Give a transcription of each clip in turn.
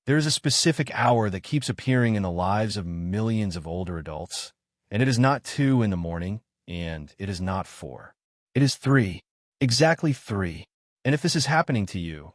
There is a specific hour that keeps appearing in the lives of millions of older adults, and it is not 2 in the morning, and it is not 4. It is 3. Exactly 3. And if this is happening to you,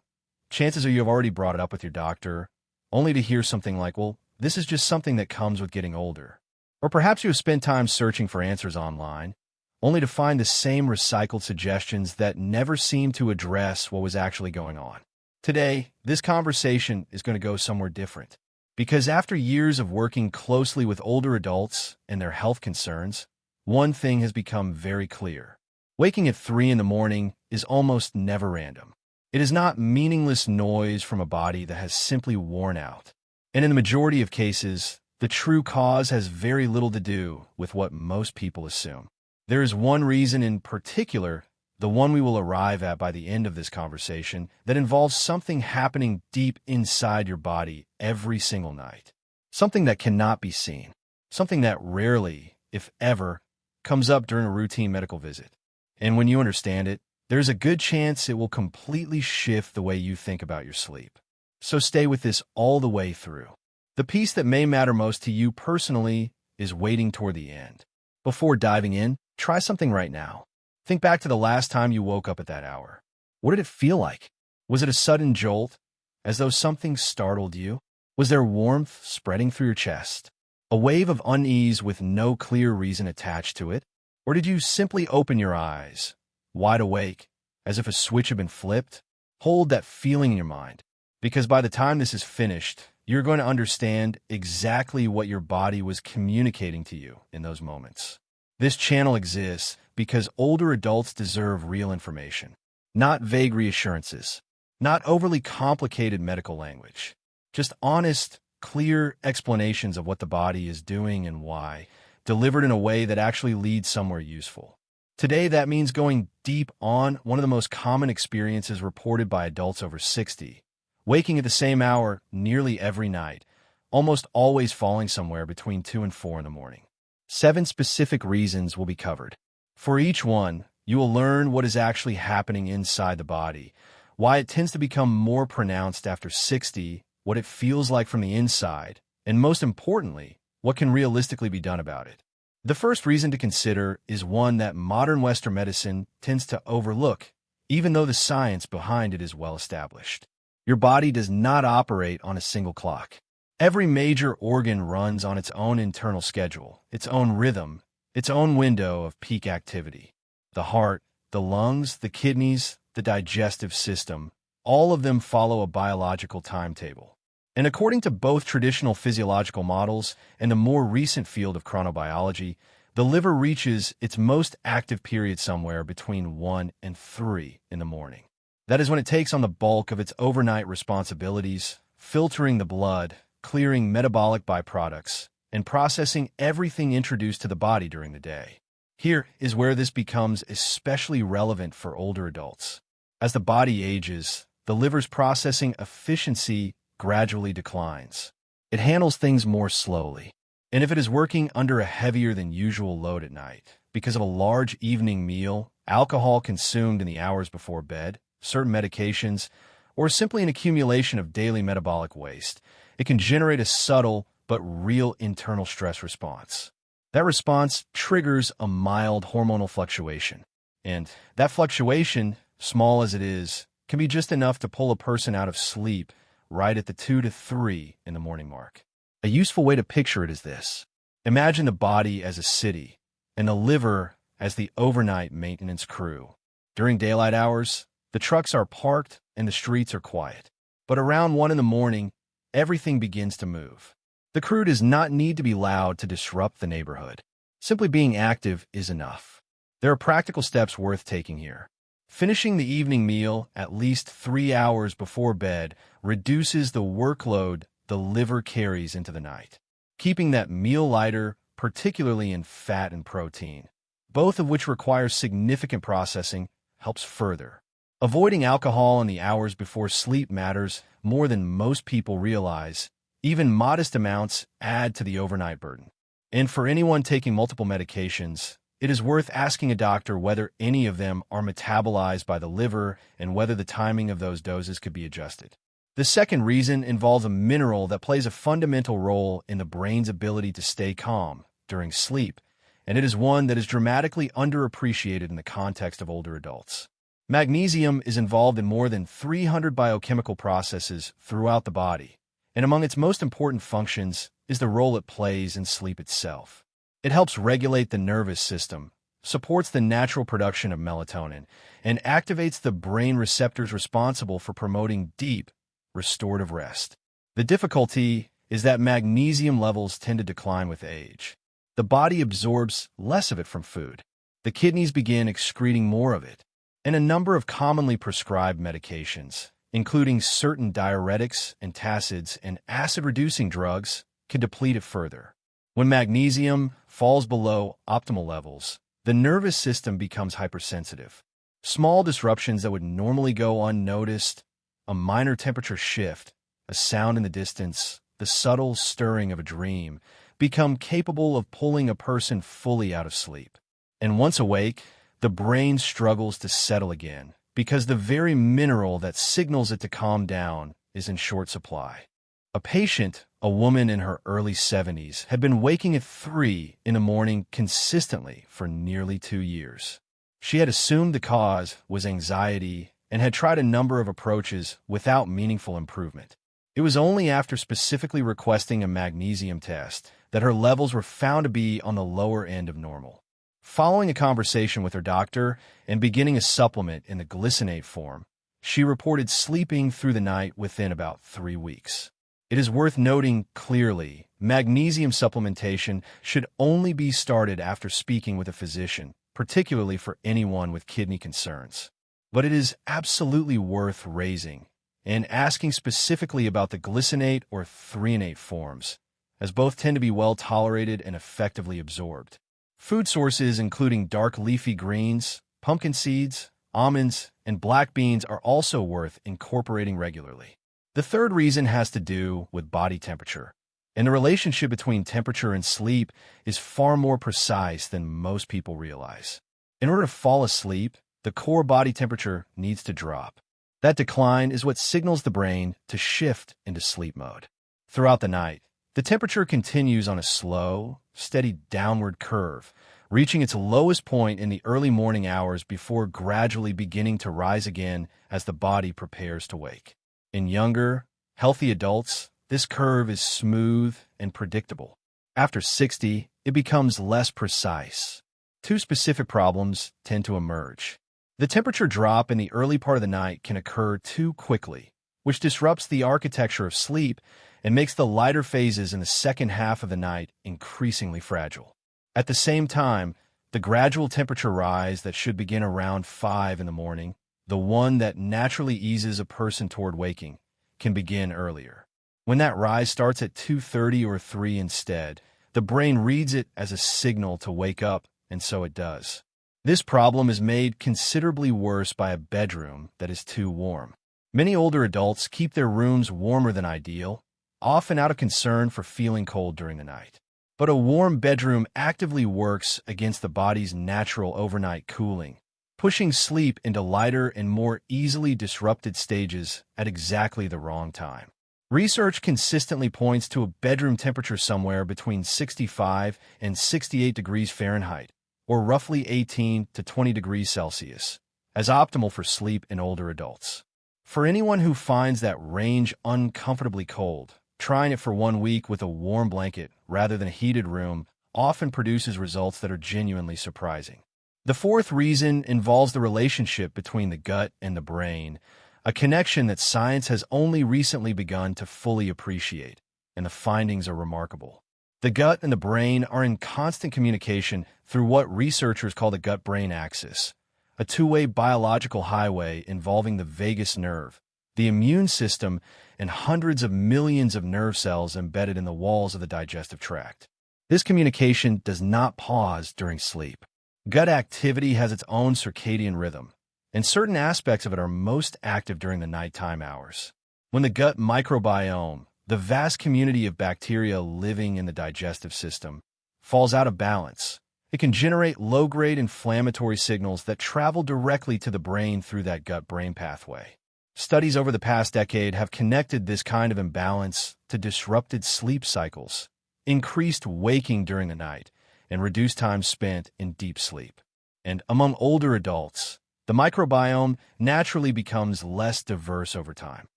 chances are you have already brought it up with your doctor, only to hear something like, well, this is just something that comes with getting older. Or perhaps you have spent time searching for answers online, only to find the same recycled suggestions that never seem to address what was actually going on. Today, this conversation is going to go somewhere different, because after years of working closely with older adults and their health concerns, one thing has become very clear. Waking at 3 in the morning is almost never random. It is not meaningless noise from a body that has simply worn out. And in the majority of cases, the true cause has very little to do with what most people assume. There is one reason in particular, the one we will arrive at by the end of this conversation, that involves something happening deep inside your body every single night. Something that cannot be seen. Something that rarely, if ever, comes up during a routine medical visit. And when you understand it, there's a good chance it will completely shift the way you think about your sleep. So stay with this all the way through. The piece that may matter most to you personally is waiting toward the end. Before diving in, try something right now. Think back to the last time you woke up at that hour. What did it feel like? Was it a sudden jolt, as though something startled you? Was there warmth spreading through your chest? A wave of unease with no clear reason attached to it? Or did you simply open your eyes, wide awake, as if a switch had been flipped? Hold that feeling in your mind, because by the time this is finished, you're going to understand exactly what your body was communicating to you in those moments. This channel exists because older adults deserve real information, not vague reassurances, not overly complicated medical language, just honest, clear explanations of what the body is doing and why, delivered in a way that actually leads somewhere useful. Today, that means going deep on one of the most common experiences reported by adults over 60, waking at the same hour nearly every night, almost always falling somewhere between 2 and 4 in the morning. 7 specific reasons will be covered. For each one, you will learn what is actually happening inside the body, why it tends to become more pronounced after 60, what it feels like from the inside, and most importantly, what can realistically be done about it. The first reason to consider is one that modern Western medicine tends to overlook, even though the science behind it is well established. Your body does not operate on a single clock. Every major organ runs on its own internal schedule, its own rhythm, its own window of peak activity. The heart, the lungs, the kidneys, the digestive system, all of them follow a biological timetable. And according to both traditional physiological models and the more recent field of chronobiology, the liver reaches its most active period somewhere between 1 and 3 in the morning. That is when it takes on the bulk of its overnight responsibilities, filtering the blood, clearing metabolic byproducts, and processing everything introduced to the body during the day. Here is where this becomes especially relevant for older adults. As the body ages, the liver's processing efficiency gradually declines. It handles things more slowly. And if it is working under a heavier than usual load at night, because of a large evening meal, alcohol consumed in the hours before bed, certain medications, or simply an accumulation of daily metabolic waste, it can generate a subtle but real internal stress response. That response triggers a mild hormonal fluctuation. And that fluctuation, small as it is, can be just enough to pull a person out of sleep right at the 2 to 3 in the morning mark. A useful way to picture it is this. Imagine the body as a city, and the liver as the overnight maintenance crew. During daylight hours, the trucks are parked and the streets are quiet. But around 1 in the morning, everything begins to move. The crew does not need to be loud to disrupt the neighborhood. Simply being active is enough. There are practical steps worth taking here. Finishing the evening meal at least 3 hours before bed reduces the workload the liver carries into the night, keeping that meal lighter, particularly in fat and protein, both of which require significant processing, helps further. Avoiding alcohol in the hours before sleep matters more than most people realize. Even modest amounts add to the overnight burden. And for anyone taking multiple medications, it is worth asking a doctor whether any of them are metabolized by the liver and whether the timing of those doses could be adjusted. The second reason involves a mineral that plays a fundamental role in the brain's ability to stay calm during sleep, and it is one that is dramatically underappreciated in the context of older adults. Magnesium is involved in more than 300 biochemical processes throughout the body, and among its most important functions is the role it plays in sleep itself. It helps regulate the nervous system, supports the natural production of melatonin, and activates the brain receptors responsible for promoting deep, restorative rest. The difficulty is that magnesium levels tend to decline with age. The body absorbs less of it from food. The kidneys begin excreting more of it, and a number of commonly prescribed medications, including certain diuretics, antacids, and acid-reducing drugs, can deplete it further. When magnesium falls below optimal levels, the nervous system becomes hypersensitive. Small disruptions that would normally go unnoticed, a minor temperature shift, a sound in the distance, the subtle stirring of a dream, become capable of pulling a person fully out of sleep. And once awake, the brain struggles to settle again because the very mineral that signals it to calm down is in short supply. A patient, a woman in her early 70s, had been waking at 3 in the morning consistently for nearly 2 years. She had assumed the cause was anxiety and had tried a number of approaches without meaningful improvement. It was only after specifically requesting a magnesium test that her levels were found to be on the lower end of normal. Following a conversation with her doctor and beginning a supplement in the glycinate form, she reported sleeping through the night within about 3 weeks. It is worth noting clearly, magnesium supplementation should only be started after speaking with a physician, particularly for anyone with kidney concerns. But it is absolutely worth raising and asking specifically about the glycinate or threonate forms, as both tend to be well tolerated and effectively absorbed. Food sources including dark leafy greens, pumpkin seeds, almonds, and black beans are also worth incorporating regularly. The third reason has to do with body temperature, and the relationship between temperature and sleep is far more precise than most people realize. In order to fall asleep, the core body temperature needs to drop. That decline is what signals the brain to shift into sleep mode. Throughout the night, the temperature continues on a slow, steady downward curve, reaching its lowest point in the early morning hours before gradually beginning to rise again as the body prepares to wake. In younger, healthy adults, this curve is smooth and predictable. After 60, it becomes less precise. Two specific problems tend to emerge. The temperature drop in the early part of the night can occur too quickly, which disrupts the architecture of sleep and makes the lighter phases in the second half of the night increasingly fragile. At the same time, the gradual temperature rise that should begin around 5 in the morning, the one that naturally eases a person toward waking, can begin earlier. When that rise starts at 2:30 or 3 instead, the brain reads it as a signal to wake up, and so it does. This problem is made considerably worse by a bedroom that is too warm. Many older adults keep their rooms warmer than ideal, often out of concern for feeling cold during the night. But a warm bedroom actively works against the body's natural overnight cooling, pushing sleep into lighter and more easily disrupted stages at exactly the wrong time. Research consistently points to a bedroom temperature somewhere between 65 and 68 degrees Fahrenheit, or roughly 18 to 20 degrees Celsius, as optimal for sleep in older adults. For anyone who finds that range uncomfortably cold, trying it for 1 week with a warm blanket rather than a heated room often produces results that are genuinely surprising. The fourth reason involves the relationship between the gut and the brain, a connection that science has only recently begun to fully appreciate, and the findings are remarkable. The gut and the brain are in constant communication through what researchers call the gut-brain axis, a two-way biological highway involving the vagus nerve, the immune system, and hundreds of millions of nerve cells embedded in the walls of the digestive tract. This communication does not pause during sleep. Gut activity has its own circadian rhythm, and certain aspects of it are most active during the nighttime hours. When the gut microbiome, the vast community of bacteria living in the digestive system, falls out of balance, it can generate low-grade inflammatory signals that travel directly to the brain through that gut-brain pathway. Studies over the past decade have connected this kind of imbalance to disrupted sleep cycles, increased waking during the night, and reduced time spent in deep sleep. And among older adults, the microbiome naturally becomes less diverse over time.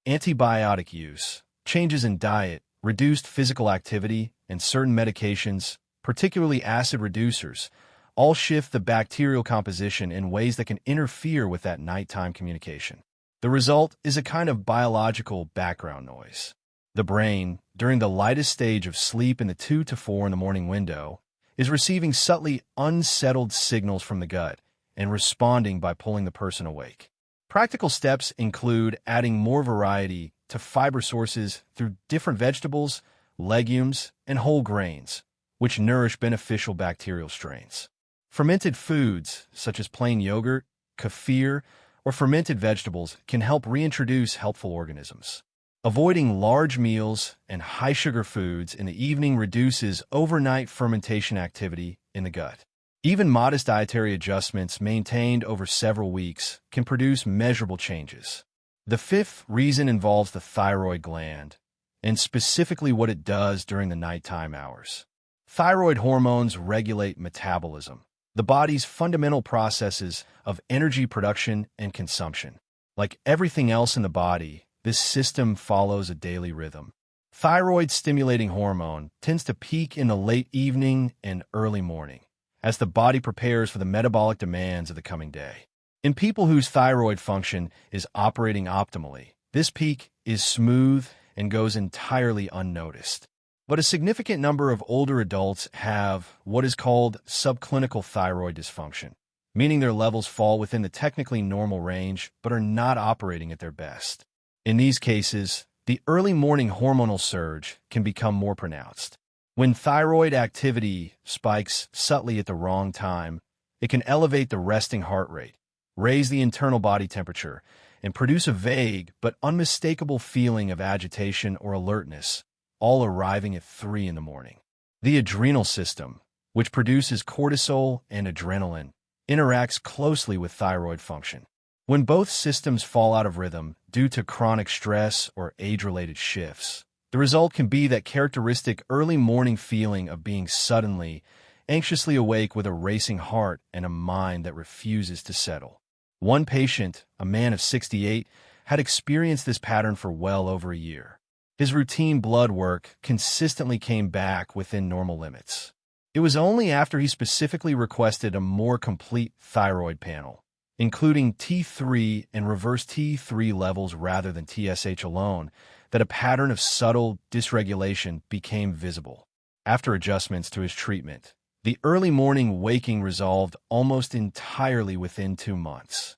Antibiotic use, changes in diet, reduced physical activity, and certain medications, particularly acid reducers, all shift the bacterial composition in ways that can interfere with that nighttime communication. The result is a kind of biological background noise. The brain, during the lightest stage of sleep in the 2 to 4 in the morning window, is receiving subtly unsettled signals from the gut and responding by pulling the person awake. Practical steps include adding more variety to fiber sources through different vegetables, legumes, and whole grains, which nourish beneficial bacterial strains. Fermented foods, such as plain yogurt, kefir, or fermented vegetables, can help reintroduce helpful organisms. Avoiding large meals and high-sugar foods in the evening reduces overnight fermentation activity in the gut. Even modest dietary adjustments maintained over several weeks can produce measurable changes. The fifth reason involves the thyroid gland, and specifically what it does during the nighttime hours. Thyroid hormones regulate metabolism, the body's fundamental processes of energy production and consumption. Like everything else in the body, this system follows a daily rhythm. Thyroid-stimulating hormone tends to peak in the late evening and early morning, as the body prepares for the metabolic demands of the coming day. In people whose thyroid function is operating optimally, this peak is smooth and goes entirely unnoticed. But a significant number of older adults have what is called subclinical thyroid dysfunction, meaning their levels fall within the technically normal range but are not operating at their best. In these cases, the early morning hormonal surge can become more pronounced. When thyroid activity spikes subtly at the wrong time, it can elevate the resting heart rate, raise the internal body temperature, and produce a vague but unmistakable feeling of agitation or alertness, all arriving at 3 in the morning. The adrenal system, which produces cortisol and adrenaline, interacts closely with thyroid function. When both systems fall out of rhythm due to chronic stress or age-related shifts, the result can be that characteristic early morning feeling of being suddenly, anxiously awake with a racing heart and a mind that refuses to settle. One patient, a man of 68, had experienced this pattern for well over a year. His routine blood work consistently came back within normal limits. It was only after he specifically requested a more complete thyroid panel, including T3 and reverse T3 levels rather than TSH alone, that a pattern of subtle dysregulation became visible. After adjustments to his treatment, the early morning waking resolved almost entirely within 2 months.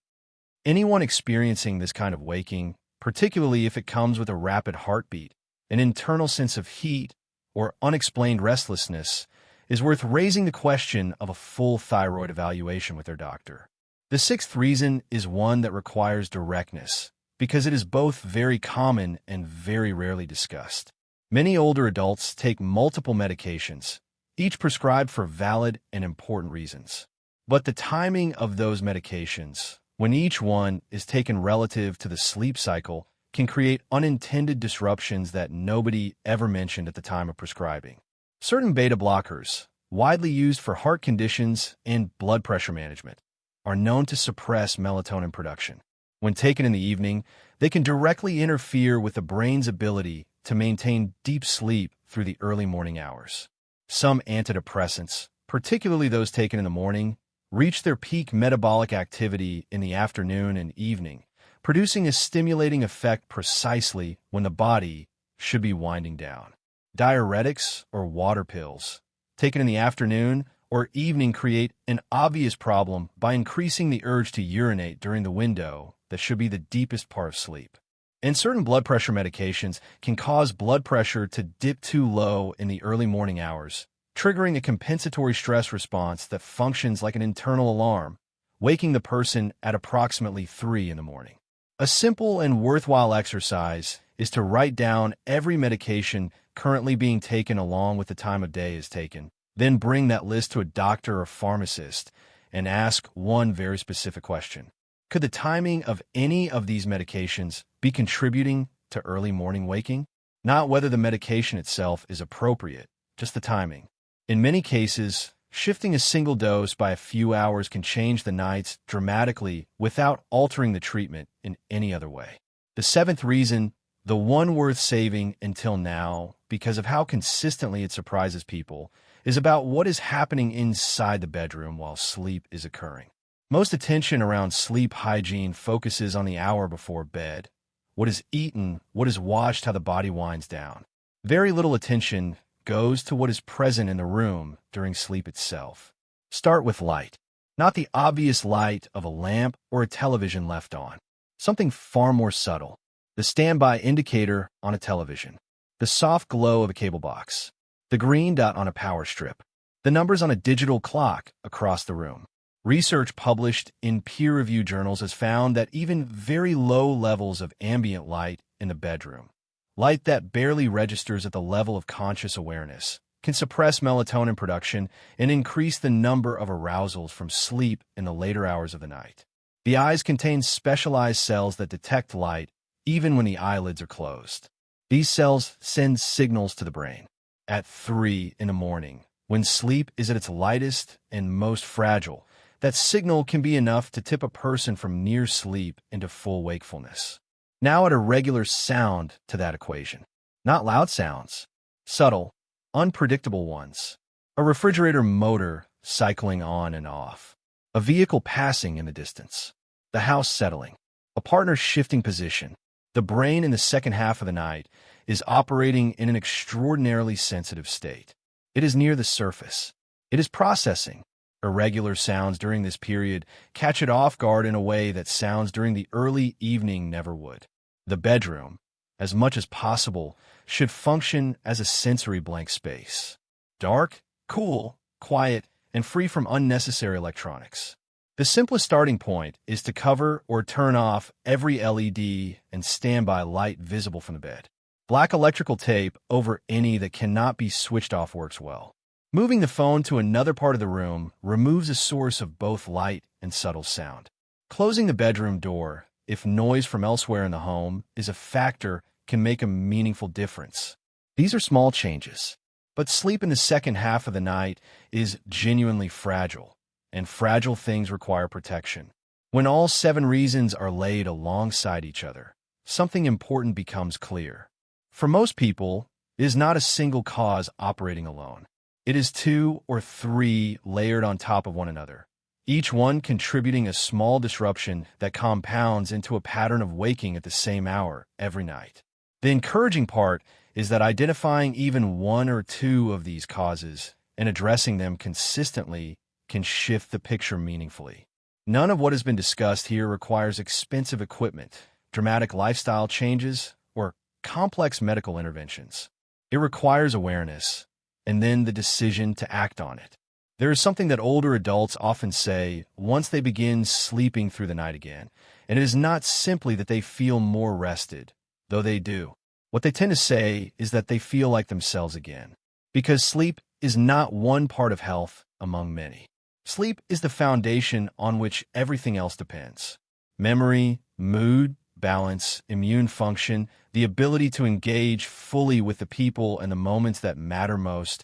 Anyone experiencing this kind of waking, particularly if it comes with a rapid heartbeat, an internal sense of heat, or unexplained restlessness, is worth raising the question of a full thyroid evaluation with their doctor. The sixth reason is one that requires directness, because it is both very common and very rarely discussed. Many older adults take multiple medications, each prescribed for valid and important reasons. But the timing of those medications, when each one is taken relative to the sleep cycle, can create unintended disruptions that nobody ever mentioned at the time of prescribing. Certain beta blockers, widely used for heart conditions and blood pressure management, are known to suppress melatonin production. When taken in the evening, they can directly interfere with the brain's ability to maintain deep sleep through the early morning hours. Some antidepressants, particularly those taken in the morning, reach their peak metabolic activity in the afternoon and evening, producing a stimulating effect precisely when the body should be winding down. Diuretics or water pills, taken in the afternoon or evening, create an obvious problem by increasing the urge to urinate during the window that should be the deepest part of sleep. And certain blood pressure medications can cause blood pressure to dip too low in the early morning hours, triggering a compensatory stress response that functions like an internal alarm, waking the person at approximately 3 in the morning. A simple and worthwhile exercise is to write down every medication currently being taken along with the time of day is taken. Then bring that list to a doctor or pharmacist and ask one very specific question. Could the timing of any of these medications be contributing to early morning waking? Not whether the medication itself is appropriate, just the timing. In many cases, shifting a single dose by a few hours can change the nights dramatically without altering the treatment in any other way. The seventh reason, the one worth saving until now, because of how consistently it surprises people, is about what is happening inside the bedroom while sleep is occurring. Most attention around sleep hygiene focuses on the hour before bed. What is eaten, what is washed, how the body winds down. Very little attention goes to what is present in the room during sleep itself. Start with light. Not the obvious light of a lamp or a television left on. Something far more subtle. The standby indicator on a television. The soft glow of a cable box. The green dot on a power strip. The numbers on a digital clock across the room. Research published in peer-reviewed journals has found that even very low levels of ambient light in the bedroom, light that barely registers at the level of conscious awareness, can suppress melatonin production and increase the number of arousals from sleep in the later hours of the night. The eyes contain specialized cells that detect light even when the eyelids are closed. These cells send signals to the brain. At 3 in the morning, when sleep is at its lightest and most fragile, that signal can be enough to tip a person from near sleep into full wakefulness. Now add a regular sound to that equation. Not loud sounds, subtle, unpredictable ones. A refrigerator motor cycling on and off. A vehicle passing in the distance. The house settling. A partner shifting position. The brain in the second half of the night is operating in an extraordinarily sensitive state. It is near the surface. It is processing. Irregular sounds during this period catch it off guard in a way that sounds during the early evening never would. The bedroom, as much as possible, should function as a sensory blank space. Dark, cool, quiet, and free from unnecessary electronics. The simplest starting point is to cover or turn off every LED and standby light visible from the bed. Black electrical tape over any that cannot be switched off works well. Moving the phone to another part of the room removes a source of both light and subtle sound. Closing the bedroom door, if noise from elsewhere in the home is a factor, can make a meaningful difference. These are small changes, but sleep in the second half of the night is genuinely fragile, and fragile things require protection. When all 7 reasons are laid alongside each other, something important becomes clear. For most people, it is not a single cause operating alone. It is 2 or 3 layered on top of one another, each one contributing a small disruption that compounds into a pattern of waking at the same hour every night. The encouraging part is that identifying even 1 or 2 of these causes and addressing them consistently can shift the picture meaningfully. None of what has been discussed here requires expensive equipment, dramatic lifestyle changes, or complex medical interventions. It requires awareness, and then the decision to act on it. There is something that older adults often say once they begin sleeping through the night again, and it is not simply that they feel more rested, though they do. What they tend to say is that they feel like themselves again, because sleep is not one part of health among many. Sleep is the foundation on which everything else depends. Memory, mood, balance, immune function, the ability to engage fully with the people and the moments that matter most,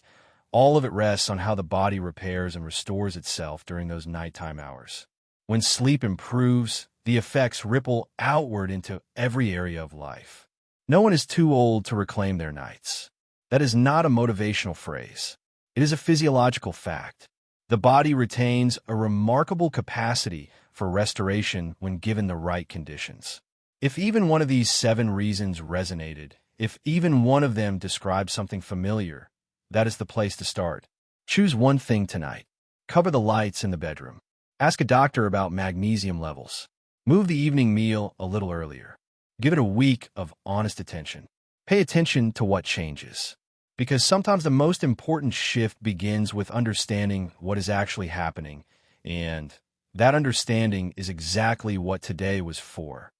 all of it rests on how the body repairs and restores itself during those nighttime hours. When sleep improves, the effects ripple outward into every area of life. No one is too old to reclaim their nights. That is not a motivational phrase. It is a physiological fact. The body retains a remarkable capacity for restoration when given the right conditions. If even one of these 7 reasons resonated, if even one of them describes something familiar, that is the place to start. Choose one thing tonight. Cover the lights in the bedroom. Ask a doctor about magnesium levels. Move the evening meal a little earlier. Give it a week of honest attention. Pay attention to what changes. Because sometimes the most important shift begins with understanding what is actually happening, and that understanding is exactly what today was for.